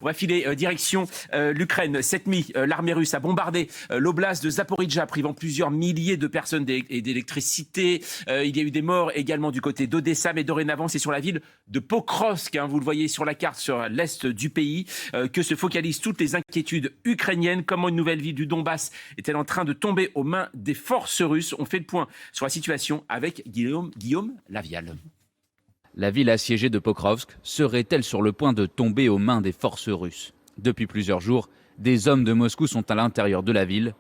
On va filer direction l'Ukraine. Cette nuit, l'armée russe a bombardé l'oblast de Zaporijjia, privant plusieurs milliers de personnes d'électricité. Il y a eu des morts également du côté d'Odessa, mais dorénavant, c'est sur la ville de Pokrovsk, vous le voyez sur la carte, sur l'est du pays, que se focalisent toutes les inquiétudes ukrainiennes. Comment une nouvelle ville du Donbass est-elle en train de tomber aux mains des forces russes? On fait le point sur la situation avec Guillaume Lavial. La ville assiégée de Pokrovsk serait-elle sur le point de tomber aux mains des forces russes? Depuis plusieurs jours, des hommes de Moscou sont à l'intérieur de la ville.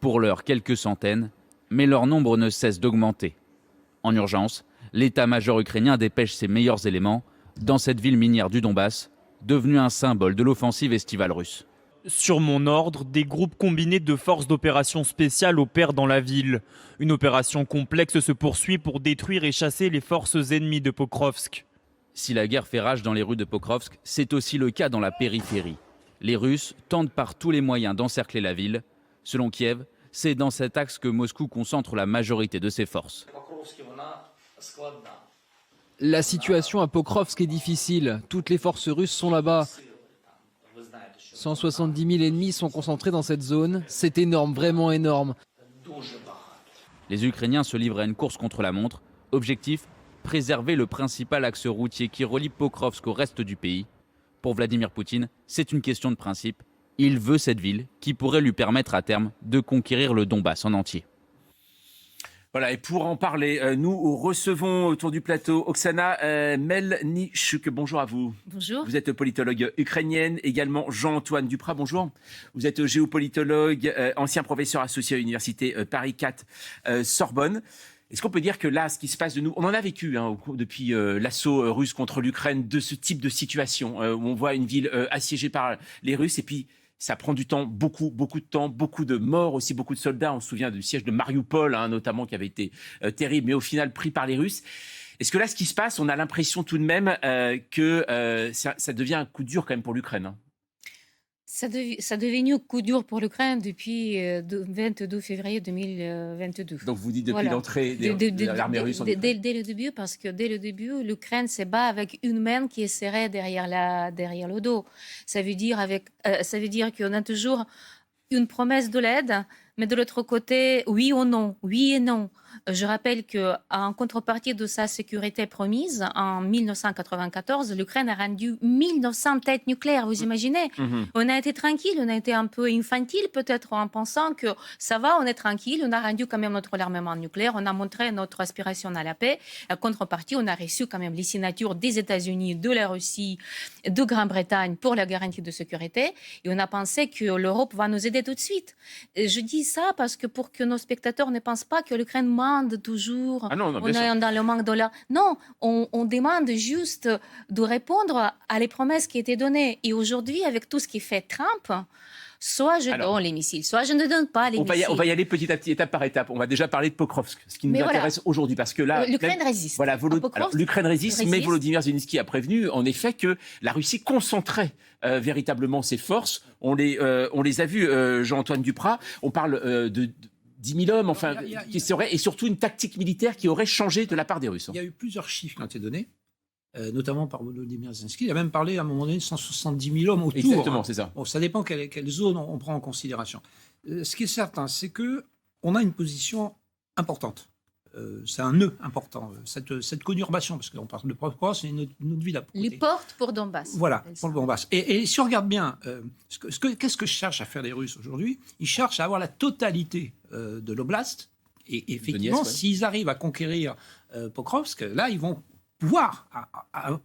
Pour l'heure, quelques centaines, mais leur nombre ne cesse d'augmenter. En urgence, l'état-major ukrainien dépêche ses meilleurs éléments dans cette ville minière du Donbass, devenue un symbole de l'offensive estivale russe. Sur mon ordre, des groupes combinés de forces d'opération spéciales opèrent dans la ville. Une opération complexe se poursuit pour détruire et chasser les forces ennemies de Pokrovsk. Si la guerre fait rage dans les rues de Pokrovsk, c'est aussi le cas dans la périphérie. Les Russes tentent par tous les moyens d'encercler la ville. Selon Kiev, c'est dans cet axe que Moscou concentre la majorité de ses forces. La situation à Pokrovsk est difficile. Toutes les forces russes sont là-bas. 170 000 ennemis sont concentrés dans cette zone. C'est énorme, vraiment énorme. Les Ukrainiens se livrent à une course contre la montre. Objectif, préserver le principal axe routier qui relie Pokrovsk au reste du pays. Pour Vladimir Poutine, c'est une question de principe. Il veut cette ville qui pourrait lui permettre à terme de conquérir le Donbass en entier. Voilà, et pour en parler, nous recevons autour du plateau Oksana Melnichuk. Bonjour à vous. Bonjour. Vous êtes politologue ukrainienne, également Jean-Antoine Duprat, bonjour. Vous êtes géopolitologue, ancien professeur associé à l'université Paris 4 Sorbonne. Est-ce qu'on peut dire que là, ce qui se passe de nous, on en a vécu depuis l'assaut russe contre l'Ukraine, de ce type de situation où on voit une ville assiégée par les Russes et puis ça prend du temps, beaucoup de temps, beaucoup de morts aussi, beaucoup de soldats. On se souvient du siège de Mariupol, notamment, qui avait été terrible, mais au final pris par les Russes. Est-ce que là, ce qui se passe, on a l'impression tout de même que ça devient un coup dur quand même pour l'Ukraine? Ça est devenu un coup dur pour l'Ukraine depuis le 22 février 2022. Donc vous dites depuis Voilà. l'entrée de l'armée russe en Ukraine. Dès le début, parce que dès le début, l'Ukraine se bat avec une main qui est serrée derrière le dos. Ça veut dire qu'on a toujours une promesse de l'aide, mais de l'autre côté, oui ou non, oui et non. Je rappelle qu'en contrepartie de sa sécurité promise, en 1994, l'Ukraine a rendu 1900 têtes nucléaires, vous imaginez? On a été tranquille, on a été un peu infantile peut-être en pensant que ça va, on est tranquille, on a rendu quand même notre armement nucléaire, on a montré notre aspiration à la paix. En contrepartie, on a reçu quand même les signatures des États-Unis, de la Russie, de Grande-Bretagne pour la garantie de sécurité. Et on a pensé que l'Europe va nous aider tout de suite. Et je dis ça parce que pour que nos spectateurs ne pensent pas que l'Ukraine demande toujours, non, on est dans le manque de dollars. Non, on demande juste de répondre à les promesses qui étaient données. Et aujourd'hui, avec tout ce qui fait Trump, soit je donne les missiles, soit je ne donne pas les missiles. On va y aller petit à petit, étape par étape. On va déjà parler de Pokrovsk, ce qui nous intéresse aujourd'hui. Parce que là, l'Ukraine résiste. Voilà, l'Ukraine résiste, mais Volodymyr Zelensky a prévenu, en effet, que la Russie concentrait véritablement ses forces. On les a vus, Jean-Antoine Duprat. On parle de 10 000 hommes, qui seraient, et surtout une tactique militaire qui aurait changé de la part des Russes. Il y a eu plusieurs chiffres qui ont été donnés, notamment par Volodymyr Zelensky. Il a même parlé à un moment donné de 170 000 hommes autour. Exactement, c'est ça. Bon, ça dépend quelle zone on prend en considération. Ce qui est certain, c'est qu'on a une position importante. C'est un nœud important, cette conurbation, parce qu'on parle de Pokrovsk, c'est notre ville à côté. Les portes pour Donbass. Voilà, pour le Donbass. Et si on regarde bien, qu'est-ce que cherchent à faire les Russes aujourd'hui? Ils cherchent à avoir la totalité de l'oblast. Et effectivement, s'ils arrivent à conquérir Pokrovsk, là, ils vont pouvoir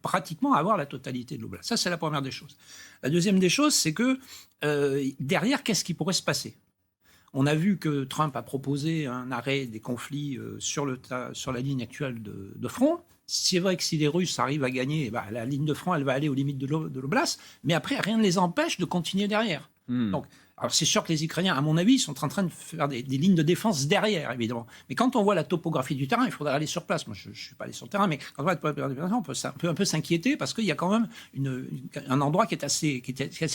pratiquement avoir la totalité de l'oblast. Ça, c'est la première des choses. La deuxième des choses, c'est que derrière, qu'est-ce qui pourrait se passer? On a vu que Trump a proposé un arrêt des conflits sur la ligne actuelle de front. C'est vrai que si les Russes arrivent à gagner, la ligne de front, elle va aller aux limites de l'oblast, mais après, rien ne les empêche de continuer derrière. Donc, alors c'est sûr que les Ukrainiens, à mon avis, sont en train de faire des lignes de défense derrière, évidemment. Mais quand on voit la topographie du terrain, il faudrait aller sur place. Moi, je ne suis pas allé sur le terrain, mais quand on voit la topographie du terrain, on peut un peu s'inquiéter parce qu'il y a quand même un endroit qui est assez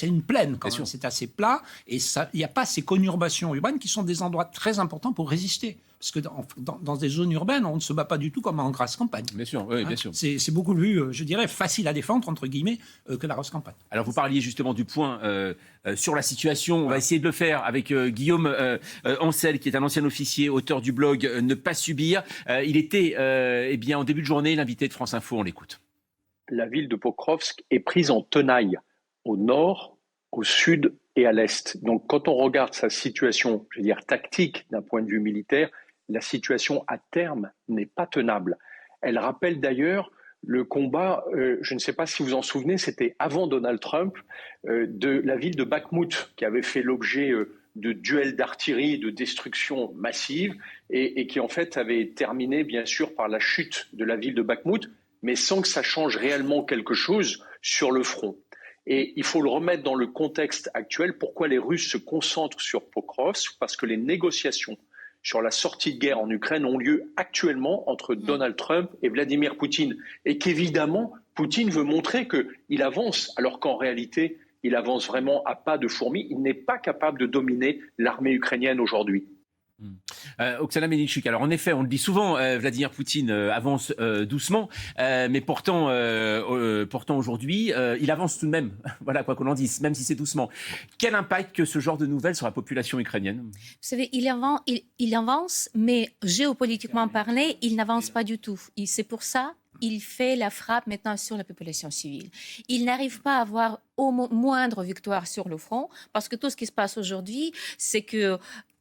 une plaine. Quand même. C'est assez plat et il n'y a pas ces conurbations urbaines qui sont des endroits très importants pour résister. parce que dans des zones urbaines, on ne se bat pas du tout comme en grasse campagne. Bien sûr, oui, bien sûr. C'est beaucoup plus, je dirais, facile à défendre, entre guillemets, que la grasse campagne. Alors, vous parliez justement du point sur la situation. On va essayer de le faire avec Guillaume Ancel, qui est un ancien officier, auteur du blog Ne pas subir. Il était, en début de journée, l'invité de France Info. On l'écoute. La ville de Pokrovsk est prise en tenaille au nord, au sud et à l'est. Donc, quand on regarde sa situation, je veux dire tactique d'un point de vue militaire, la situation à terme n'est pas tenable. Elle rappelle d'ailleurs le combat, je ne sais pas si vous en souvenez, c'était avant Donald Trump, de la ville de Bakhmout, qui avait fait l'objet de duels d'artillerie, de destruction massive, et qui en fait avait terminé bien sûr par la chute de la ville de Bakhmout, mais sans que ça change réellement quelque chose sur le front. Et il faut le remettre dans le contexte actuel. Pourquoi les Russes se concentrent sur Pokrovsk? Parce que les négociations sur la sortie de guerre en Ukraine ont lieu actuellement entre Donald Trump et Vladimir Poutine. Et qu'évidemment, Poutine veut montrer qu'il avance, alors qu'en réalité, il avance vraiment à pas de fourmi. Il n'est pas capable de dominer l'armée ukrainienne aujourd'hui. Oksana Melnichuk, alors en effet, on le dit souvent, Vladimir Poutine avance doucement, mais pourtant aujourd'hui, il avance tout de même, voilà, quoi qu'on en dise, même si c'est doucement. Quel impact que ce genre de nouvelles sur la population ukrainienne? Vous savez, il avance, mais géopolitiquement parlé, il n'avance pas du tout. Et c'est pour ça il fait la frappe maintenant sur la population civile. Il n'arrive pas à avoir au moindre victoire sur le front, parce que tout ce qui se passe aujourd'hui, c'est que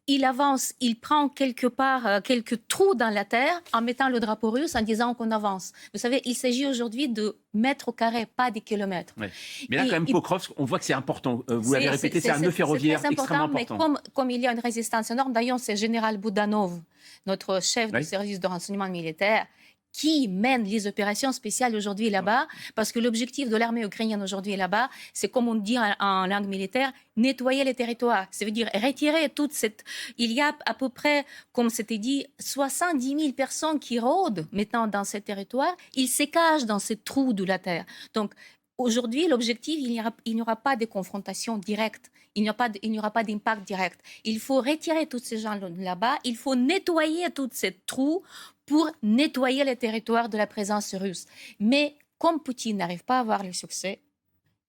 il avance, il prend quelque part quelques trous dans la terre en mettant le drapeau russe en disant qu'on avance. Vous savez, il s'agit aujourd'hui de mètres au carré, pas des kilomètres. Ouais. Mais là, quand même, Pokrovsk, on voit que c'est important. Vous l'avez répété, c'est un nœud ferroviaire extrêmement important. Mais comme il y a une résistance énorme, d'ailleurs, c'est le général Boudanov, notre chef du service de renseignement militaire, qui mène les opérations spéciales aujourd'hui là-bas, parce que l'objectif de l'armée ukrainienne aujourd'hui là-bas, c'est, comme on dit en langue militaire, nettoyer les territoires. Ça veut dire retirer toute cette... Il y a à peu près, comme c'était dit, 70 000 personnes qui rôdent maintenant dans ces territoires. Ils se cachent dans ces trous de la terre. Donc, aujourd'hui, l'objectif, il n'y aura pas de confrontation directe. Il n'y aura pas d'impact direct. Il faut retirer tous ces gens là-bas. Il faut nettoyer tous ces trous pour nettoyer les territoires de la présence russe. Mais comme Poutine n'arrive pas à avoir le succès,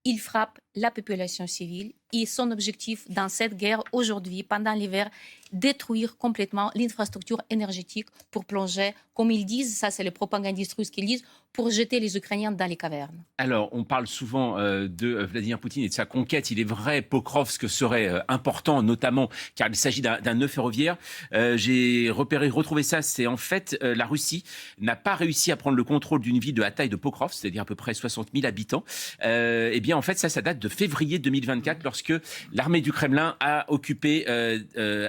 il frappe la population civile. Et son objectif dans cette guerre aujourd'hui, pendant l'hiver, détruire complètement l'infrastructure énergétique pour plonger, comme ils disent, ça c'est les propagandistes russes qui le disent, pour jeter les Ukrainiens dans les cavernes. Alors, on parle souvent de Vladimir Poutine et de sa conquête. Il est vrai, Pokrovsk serait important, notamment car il s'agit d'un nœud ferroviaire. J'ai retrouvé ça, c'est en fait la Russie n'a pas réussi à prendre le contrôle d'une ville de la taille de Pokrovsk, c'est-à-dire à peu près 60 000 habitants. Eh bien, en fait, ça date de février 2024, lorsque l'armée du Kremlin a occupé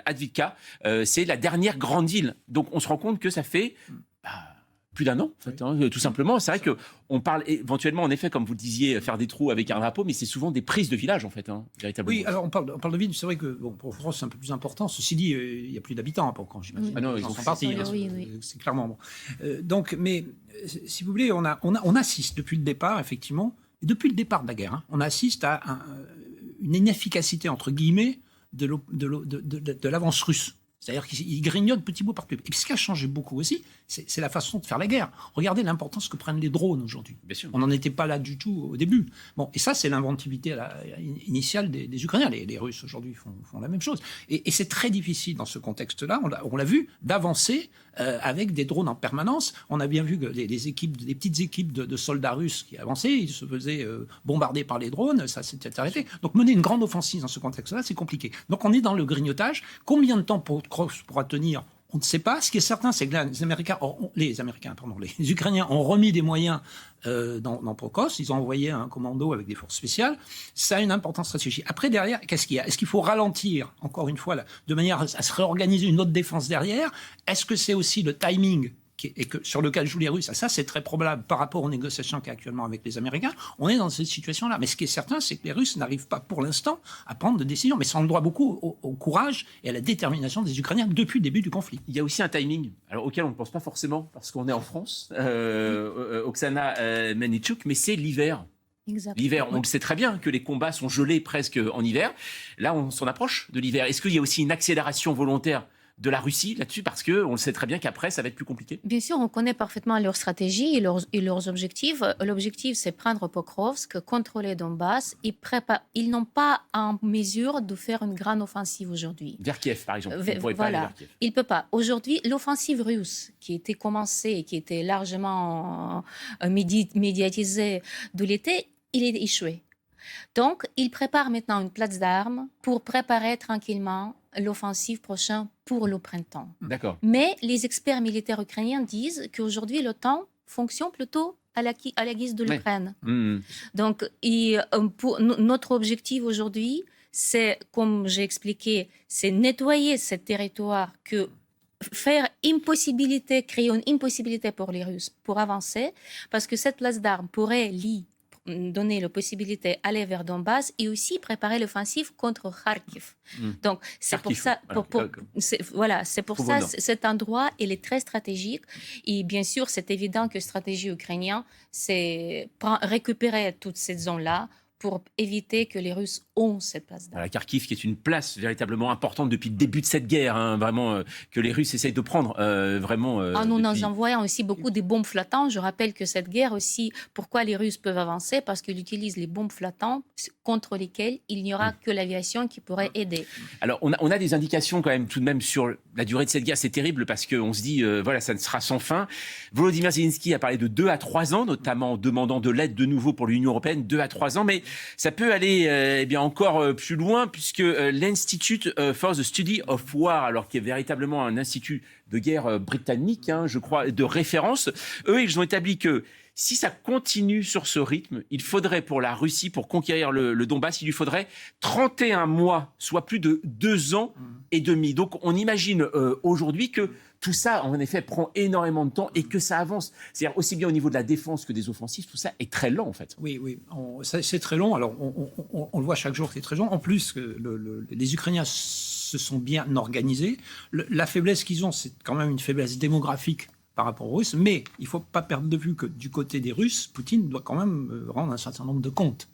Avdiivka. C'est la dernière grande ville. Donc, on se rend compte que ça fait... plus d'un an, en fait, hein, tout simplement. C'est vrai qu'on parle éventuellement, en effet, comme vous le disiez, faire des trous avec un drapeau, mais c'est souvent des prises de village, en fait, hein, véritablement. Oui, alors on parle de ville, c'est vrai que pour France, c'est un peu plus important. Ceci dit, il n'y a plus d'habitants hein, quand j'imagine. Ah non, ils sont partis. C'est clairement bon. Donc, mais si vous voulez, on assiste depuis le départ, effectivement, et depuis le départ de la guerre, hein, on assiste à une inefficacité, entre guillemets, de l'avance russe. C'est-à-dire qu'il grignote petit bout par petit bout. Et puis ce qui a changé beaucoup aussi, c'est la façon de faire la guerre. Regardez l'importance que prennent les drones aujourd'hui. On n'en était pas là du tout au début. Bon, et ça, c'est l'inventivité initiale des Ukrainiens. Les Russes aujourd'hui font la même chose. Et c'est très difficile dans ce contexte-là, on l'a vu, d'avancer avec des drones en permanence. On a bien vu que les petites équipes de soldats russes qui avançaient, ils se faisaient bombarder par les drones, ça s'était arrêté. Donc mener une grande offensive dans ce contexte-là, c'est compliqué. Donc on est dans le grignotage. Combien de temps Pokrovsk pourra tenir? On ne sait pas. Ce qui est certain, c'est que les Ukrainiens ont remis des moyens dans Pokrovsk. Ils ont envoyé un commando avec des forces spéciales. Ça a une importance stratégique. Après, derrière, qu'est-ce qu'il y a? Est-ce qu'il faut ralentir, encore une fois, de manière à se réorganiser une autre défense derrière? Est-ce que c'est aussi le timing sur lequel jouent les Russes? Ça, c'est très probable par rapport aux négociations qu'il y a actuellement avec les Américains. On est dans cette situation-là. Mais ce qui est certain, c'est que les Russes n'arrivent pas pour l'instant à prendre de décisions. Mais ça en doit beaucoup au courage et à la détermination des Ukrainiens depuis le début du conflit. Il y a aussi un timing auquel on ne pense pas forcément parce qu'on est en France, Oksana Melnichuk, mais c'est l'hiver. Exactement. L'hiver, on le sait très bien que les combats sont gelés presque en hiver. Là, on s'en approche de l'hiver. Est-ce qu'il y a aussi une accélération volontaire de la Russie là-dessus, parce qu'on le sait très bien qu'après, ça va être plus compliqué. Bien sûr, on connaît parfaitement leur stratégie et leurs objectifs. L'objectif, c'est prendre Pokrovsk, contrôler Donbass. Ils n'ont pas en mesure de faire une grande offensive aujourd'hui. Vers Kiev, par exemple. Voilà, il ne peut pas. Aujourd'hui, l'offensive russe qui était commencée et qui était largement médiatisée de l'été, il est échoué. Donc, il prépare maintenant une place d'armes pour préparer tranquillement l'offensive prochaine pour le printemps. D'accord. Mais les experts militaires ukrainiens disent qu'aujourd'hui, l'OTAN fonctionne plutôt à la guise de l'Ukraine. Donc, notre objectif aujourd'hui, c'est, comme j'ai expliqué, c'est nettoyer ce territoire, créer une impossibilité pour les Russes pour avancer, parce que cette place d'armes pourrait donner la possibilité d'aller vers Donbass et aussi préparer l'offensive contre Kharkiv. Donc, c'est pour ça, cet endroit, il est très stratégique. Et bien sûr, c'est évident que la stratégie ukrainienne, c'est récupérer toute cette zone-là pour éviter que les Russes ont cette place d'armes. Voilà, Kharkiv, qui est une place véritablement importante depuis le début de cette guerre, vraiment, que les Russes essayent de prendre, vraiment. En nous envoyant aussi beaucoup de bombes flottantes. Je rappelle que cette guerre aussi, pourquoi les Russes peuvent avancer? Parce qu'ils utilisent les bombes flottantes contre lesquelles il n'y aura que l'aviation qui pourrait aider. Alors, on a des indications quand même tout de même sur la durée de cette guerre. C'est terrible parce qu'on se dit, voilà, ça ne sera sans fin. Volodymyr Zelensky a parlé de 2 à 3 ans, notamment en demandant de l'aide de nouveau pour l'Union européenne, 2 à 3 ans, mais ça peut aller encore plus loin, puisque l'Institute for the Study of War, alors qui est véritablement un institut de guerre britannique, je crois, de référence, eux, ils ont établi que si ça continue sur ce rythme, il faudrait pour la Russie, pour conquérir le Donbass, il lui faudrait 31 mois, soit plus de 2 ans et demi. Donc on imagine aujourd'hui que tout ça, en effet, prend énormément de temps et que ça avance. C'est-à-dire aussi bien au niveau de la défense que des offensives, tout ça est très lent, en fait. Oui, c'est très long. Alors, on le voit chaque jour, c'est très long. En plus, les Ukrainiens se sont bien organisés. La faiblesse qu'ils ont, c'est quand même une faiblesse démographique par rapport aux Russes. Mais il ne faut pas perdre de vue que du côté des Russes, Poutine doit quand même rendre un certain nombre de comptes.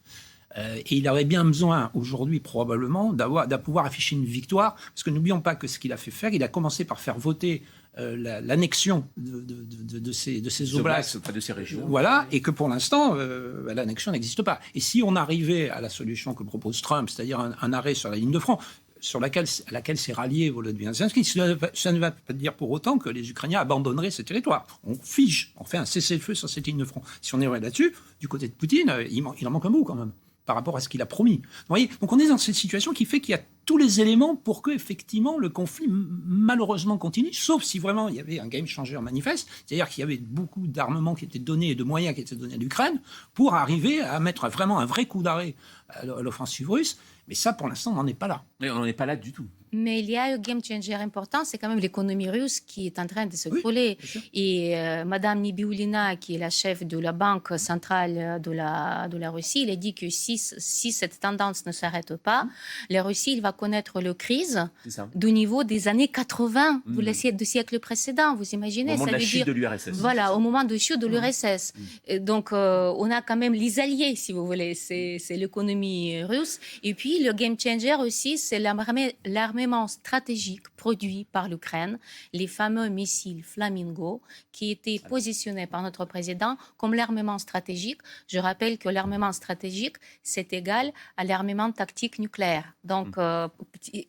Et il aurait bien besoin aujourd'hui probablement de pouvoir afficher une victoire, parce que n'oublions pas que ce qu'il a fait faire, il a commencé par faire voter l'annexion de ces oblasts, de ces régions. Voilà, et que pour l'instant, l'annexion n'existe pas. Et si on arrivait à la solution que propose Trump, c'est-à-dire un arrêt sur la ligne de front, à laquelle s'est rallié Volodymyr Zelensky, ça ne va pas dire pour autant que les Ukrainiens abandonneraient ce territoire. On fige, on fait un cessez-le-feu sur cette ligne de front. Si on est là-dessus, du côté de Poutine, il en manque un bout quand même, par rapport à ce qu'il a promis. Vous voyez, donc on est dans cette situation qui fait qu'il y a tous les éléments pour que effectivement le conflit malheureusement continue, sauf si vraiment il y avait un game changer manifeste, c'est-à-dire qu'il y avait beaucoup d'armements qui étaient donnés et de moyens qui étaient donnés à l'Ukraine pour arriver à mettre vraiment un vrai coup d'arrêt à l'offensive russe. Mais ça, pour l'instant, on n'en est pas là. Mais on n'en est pas là du tout. Mais il y a un game changer important, c'est quand même l'économie russe qui est en train de se couler. Et Madame Nibiulina, qui est la chef de la Banque centrale de la Russie, elle a dit que si cette tendance ne s'arrête pas, la Russie va connaître la crise du niveau des années 80 du siècle précédent. Vous imaginez? Au moment de la chute de l'URSS. Voilà, au moment de la chute de l'URSS. Donc, on a quand même les alliés, si vous voulez. C'est l'économie russe. Et puis, le game changer aussi, c'est l'armement stratégique produit par l'Ukraine, les fameux missiles Flamingo, qui étaient positionnés par notre président comme l'armement stratégique. Je rappelle que l'armement stratégique, c'est égal à l'armement tactique nucléaire. Donc,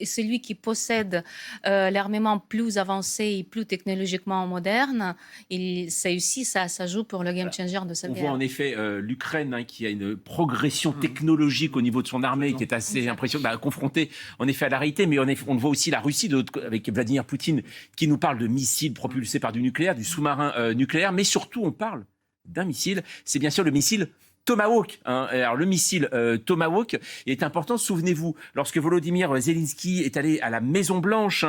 celui qui possède l'armement plus avancé et plus technologiquement moderne, c'est aussi ça joue pour le game changer de cette guerre. On voit en effet l'Ukraine qui a une progression technologique au niveau de son armée qui est assez impressionnante, confrontée en effet à la réalité, mais on voit aussi la Russie avec Vladimir Poutine qui nous parle de missiles propulsés par du nucléaire, du sous-marin nucléaire, mais surtout on parle d'un missile, c'est bien sûr le missile Tomahawk. Alors le missile Tomahawk est important. Souvenez-vous, lorsque Volodymyr Zelensky est allé à la Maison-Blanche,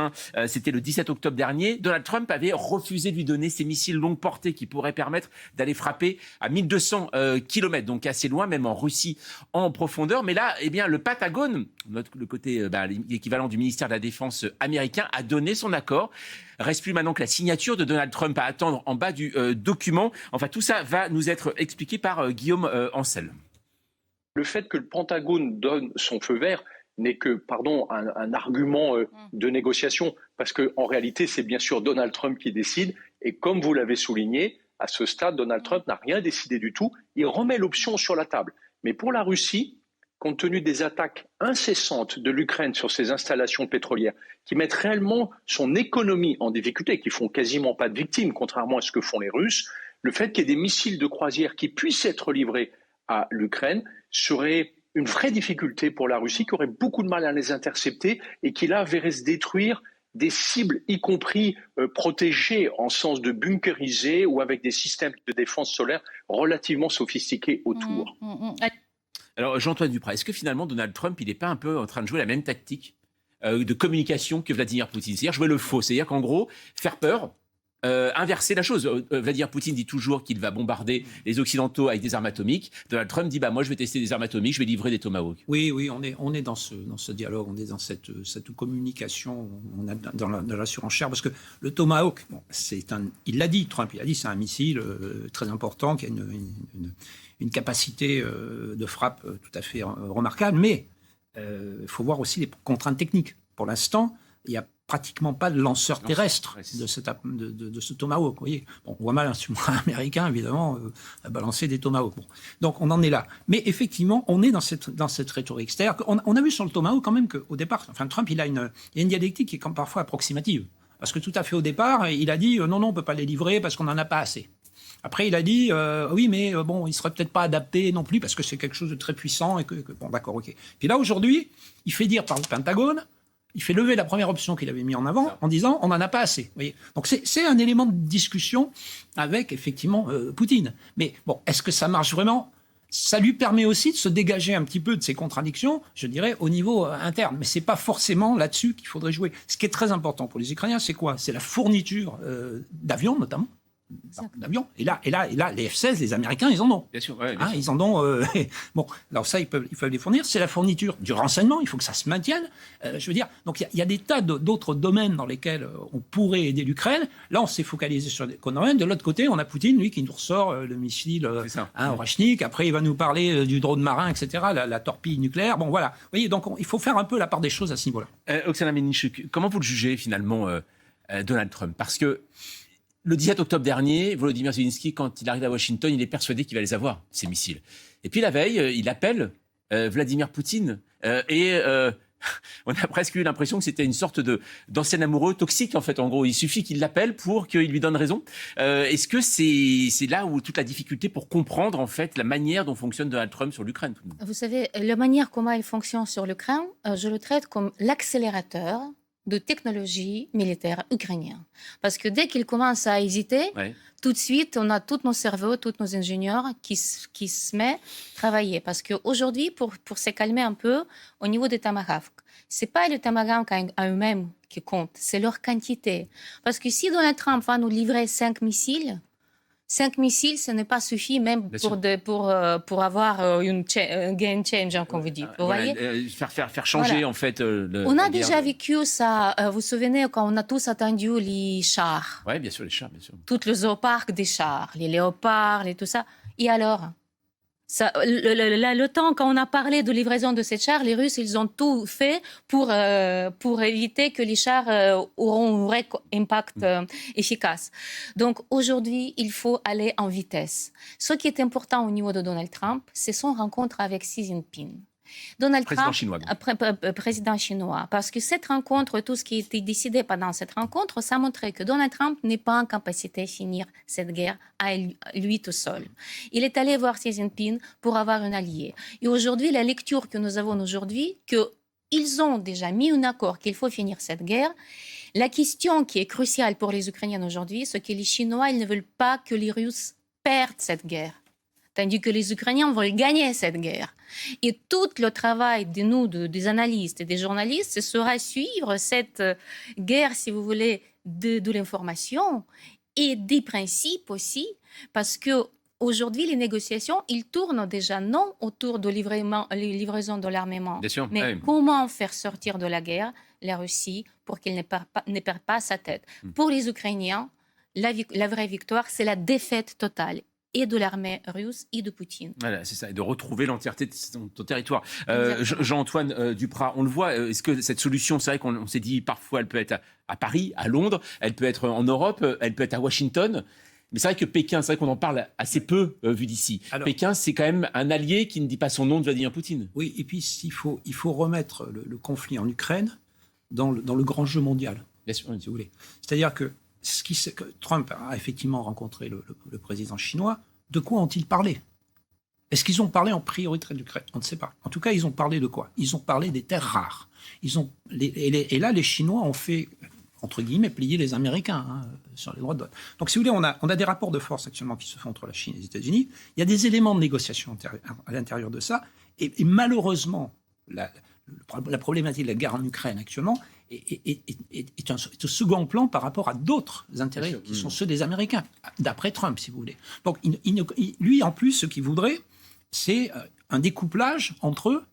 c'était le 17 octobre dernier, Donald Trump avait refusé de lui donner ces missiles longue portée qui pourraient permettre d'aller frapper à 1200 km, donc assez loin, même en Russie, en profondeur. Mais là, le Pentagone, le côté l'équivalent du ministère de la Défense américain, a donné son accord. Reste plus maintenant que la signature de Donald Trump à attendre en bas du document. Enfin, tout ça va nous être expliqué par Guillaume Ancel. Le fait que le Pentagone donne son feu vert n'est que, un argument de négociation, parce qu'en réalité, c'est bien sûr Donald Trump qui décide, et comme vous l'avez souligné, à ce stade, Donald Trump n'a rien décidé du tout, il remet l'option sur la table. Mais pour la Russie, compte tenu des attaques incessantes de l'Ukraine sur ses installations pétrolières, qui mettent réellement son économie en difficulté, qui font quasiment pas de victimes, contrairement à ce que font les Russes, le fait qu'il y ait des missiles de croisière qui puissent être livrés à l'Ukraine serait une vraie difficulté pour la Russie, qui aurait beaucoup de mal à les intercepter et qui là verrait se détruire des cibles, y compris protégées en sens de bunkerisées ou avec des systèmes de défense solaire relativement sophistiqués autour. Alors, Jean-Antoine Duprat, est-ce que finalement Donald Trump, il n'est pas un peu en train de jouer la même tactique de communication que Vladimir Poutine? C'est-à-dire jouer le faux, c'est-à-dire qu'en gros, faire peur, inverser la chose. Vladimir Poutine dit toujours qu'il va bombarder les Occidentaux avec des armes atomiques. Donald Trump dit moi je vais tester des armes atomiques, je vais livrer des Tomahawks. Oui, on est dans ce dialogue, on est dans cette communication, on est dans la surenchère, parce que le Tomahawk, il l'a dit, Trump, il a dit, c'est un missile très important qui a une capacité de frappe tout à fait remarquable, mais il faut voir aussi les contraintes techniques. Pour l'instant, il n'y a pratiquement pas de lanceur terrestre de ce Tomahawk. Vous voyez, on voit mal un sous-marin américain, évidemment, balancer des Tomahawks. Bon. Donc, on en est là. Mais effectivement, on est dans cette rhétorique. C'est-à-dire qu'on a vu sur le Tomahawk quand même qu'au départ, Trump, il y a une dialectique qui est comme parfois approximative. Parce que tout à fait au départ, il a dit non, on ne peut pas les livrer parce qu'on n'en a pas assez. Après, il a dit oui, mais bon, il ne serait peut-être pas adapté non plus parce que c'est quelque chose de très puissant. Bon, d'accord, ok. Puis là, aujourd'hui, il fait dire par le Pentagone, il fait lever la première option qu'il avait mis en avant en disant on n'en a pas assez. Vous voyez, donc c'est un élément de discussion avec effectivement Poutine. Mais bon, est-ce que ça marche vraiment? Ça lui permet aussi de se dégager un petit peu de ses contradictions, je dirais, au niveau interne. Mais ce n'est pas forcément là-dessus qu'il faudrait jouer. Ce qui est très important pour les Ukrainiens, c'est quoi? C'est la fourniture d'avions, notamment. D'avions. Et là, les F-16, les Américains, ils en ont. Bien sûr, bien sûr. Ils en ont. Bon, alors ça, ils peuvent les fournir. C'est la fourniture du renseignement. Il faut que ça se maintienne. Je veux dire, donc il y a des tas d'autres domaines dans lesquels on pourrait aider l'Ukraine. Là, on s'est focalisé sur des domaines. De l'autre côté, on a Poutine, lui, qui nous ressort le missile Orachnik. Après, il va nous parler du drone marin, etc., la torpille nucléaire. Bon, voilà. Vous voyez, donc il faut faire un peu la part des choses à ce niveau-là. Oksana Melnichuk, comment vous le jugez finalement, Donald Trump? Parce que le 17 octobre dernier, Volodymyr Zelensky, quand il arrive à Washington, il est persuadé qu'il va les avoir, ces missiles. Et puis la veille, il appelle Vladimir Poutine. On a presque eu l'impression que c'était une sorte d'ancien amoureux toxique, en fait. En gros, il suffit qu'il l'appelle pour qu'il lui donne raison. Est-ce que c'est là où toute la difficulté pour comprendre, en fait, la manière dont fonctionne Donald Trump sur l'Ukraine? Vous savez, la manière comment il fonctionne sur l'Ukraine, je le traite comme l'accélérateur de technologie militaire ukrainien. Parce que dès qu'il commence à hésiter, tout de suite, on a tous nos cerveaux, tous nos ingénieurs qui se mettent à travailler. Parce qu'aujourd'hui, pour se calmer un peu, au niveau des Tomahawks, ce n'est pas le Tomahawk à eux-mêmes qui compte, c'est leur quantité. Parce que si Donald Trump va nous livrer 5 missiles, ce n'est pas suffit même pour avoir un game changer, comme vous dites. Vous voyez, faire changer, en fait. On a déjà vécu ça. Vous vous souvenez quand on a tous attendu les chars? Oui, bien sûr, les chars, bien sûr. Tout le zooparc des chars, les léopards, et tout ça. Et alors? Le temps, quand on a parlé de livraison de ces chars, les Russes, ils ont tout fait pour éviter que les chars auront un vrai impact efficace. Donc aujourd'hui, il faut aller en vitesse. Ce qui est important au niveau de Donald Trump, c'est son rencontre avec Xi Jinping. Président chinois. Parce que cette rencontre, tout ce qui a été décidé pendant cette rencontre, ça montrait que Donald Trump n'est pas en capacité de finir cette guerre à lui tout seul. Il est allé voir Xi Jinping pour avoir un allié. Et aujourd'hui, la lecture que nous avons aujourd'hui, qu'ils ont déjà mis un accord qu'il faut finir cette guerre. La question qui est cruciale pour les Ukrainiens aujourd'hui, c'est que les Chinois, ils ne veulent pas que les Russes perdent cette guerre. Tandis que les Ukrainiens veulent gagner cette guerre. Et tout le travail de nous, des analystes et des journalistes, ce sera suivre cette guerre, si vous voulez, de l'information et des principes aussi, parce que aujourd'hui, les négociations, ils tournent déjà non autour de livraison de l'armement, mais comment faire sortir de la guerre la Russie pour qu'elle ne perde pas sa tête. Pour les Ukrainiens, la vraie victoire, c'est la défaite totale. et de l'armée russe et de Poutine. Voilà, c'est ça, et de retrouver l'entièreté de ton territoire. Exactement. Jean-Antoine Duprat, on le voit, est-ce que cette solution, c'est vrai qu'on s'est dit parfois, elle peut être à Paris, à Londres, elle peut être en Europe, elle peut être à Washington, mais c'est vrai que Pékin, c'est vrai qu'on en parle assez peu vu d'ici. Alors, Pékin, c'est quand même un allié qui ne dit pas son nom de Vladimir Poutine. oui, et puis il faut remettre le conflit en Ukraine dans le grand jeu mondial, Bien sûr. si vous voulez. C'est-à-dire que que Trump a effectivement rencontré le président chinois. De quoi ont-ils parlé? Est-ce qu'ils ont parlé en priorité de l'Ukraine? On ne sait pas. En tout cas, ils ont parlé de quoi? Ils ont parlé des terres rares. Et là, les Chinois ont fait, entre guillemets, plier les Américains sur les droits de vote. Donc, si vous voulez, on a des rapports de force actuellement qui se font entre la Chine et les États-Unis. Il y a des éléments de négociation à l'intérieur de ça. Et malheureusement, la problématique de la guerre en Ukraine actuellement est au second plan par rapport à d'autres intérêts qui sont ceux des Américains, d'après Trump, si vous voulez. Donc, lui, en plus, ce qu'il voudrait, c'est un découplage entre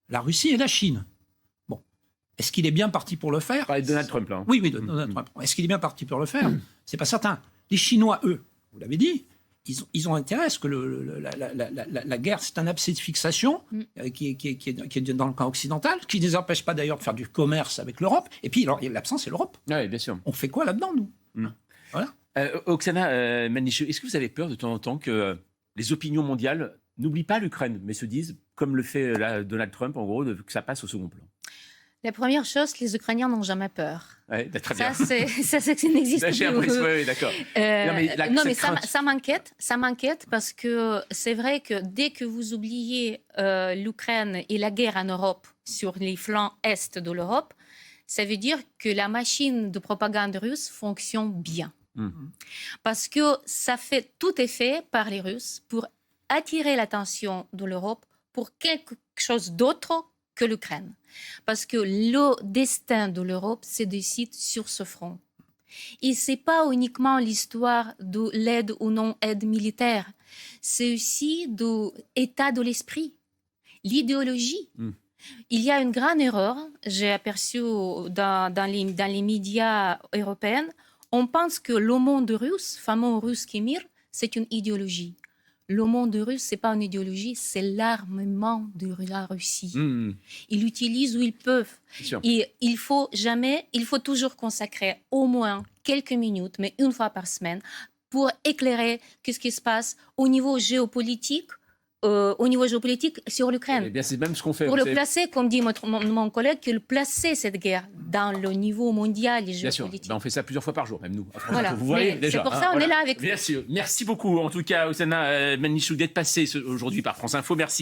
la Russie et la Chine. Bon. Est-ce qu'il est bien parti pour le faire? On parlait de Donald Trump, là. Hein. Oui, Donald Trump. Est-ce qu'il est bien parti pour le faire? C'est pas certain. Les Chinois, eux, vous l'avez dit, ils ont intérêt à ce que la guerre, c'est un abcès de fixation qui est dans le camp occidental, qui ne les empêche pas d'ailleurs de faire du commerce avec l'Europe. Et puis, alors, l'absence, c'est l'Europe. Oui, bien sûr. On fait quoi là-dedans, nous? Voilà. Oksana Manichou, est-ce que vous avez peur de temps en temps que les opinions mondiales n'oublient pas l'Ukraine, mais se disent, comme le fait Donald Trump, en gros, que ça passe au second plan? La première chose, les Ukrainiens n'ont jamais peur. Ouais, très bien. Ça, ça n'existe J'ai plus. appris, oui, d'accord. Non, mais ça m'inquiète parce que c'est vrai que dès que vous oubliez l'Ukraine et la guerre en Europe sur les flancs est de l'Europe, ça veut dire que la machine de propagande russe fonctionne bien. Parce que tout est fait par les Russes pour attirer l'attention de l'Europe pour quelque chose d'autre que l'Ukraine. Parce que le destin de l'Europe se décide sur ce front. Et ce n'est pas uniquement l'histoire de l'aide ou non-aide militaire, c'est aussi de l'état de l'esprit, l'idéologie. Il y a une grande erreur, j'ai aperçu dans les médias européens, on pense que le monde russe, fameux russe qui mire, c'est une idéologie. Le monde russe, ce n'est pas une idéologie, c'est l'armement de la Russie. Ils l'utilisent où ils peuvent. Et il faut toujours consacrer au moins quelques minutes, mais une fois par semaine, pour éclairer ce qui se passe au niveau géopolitique sur l'Ukraine. Eh bien, c'est même ce qu'on fait. Pour le placer, comme dit mon collègue, que le placer cette guerre dans le niveau mondial et géopolitique. Bien sûr, on fait ça plusieurs fois par jour, même nous. Voilà. Vous voyez déjà. C'est pour ça qu'on est là avec vous. Bien sûr. Merci beaucoup, en tout cas, Oksana Manichou, d'être passée aujourd'hui par France Info. Merci.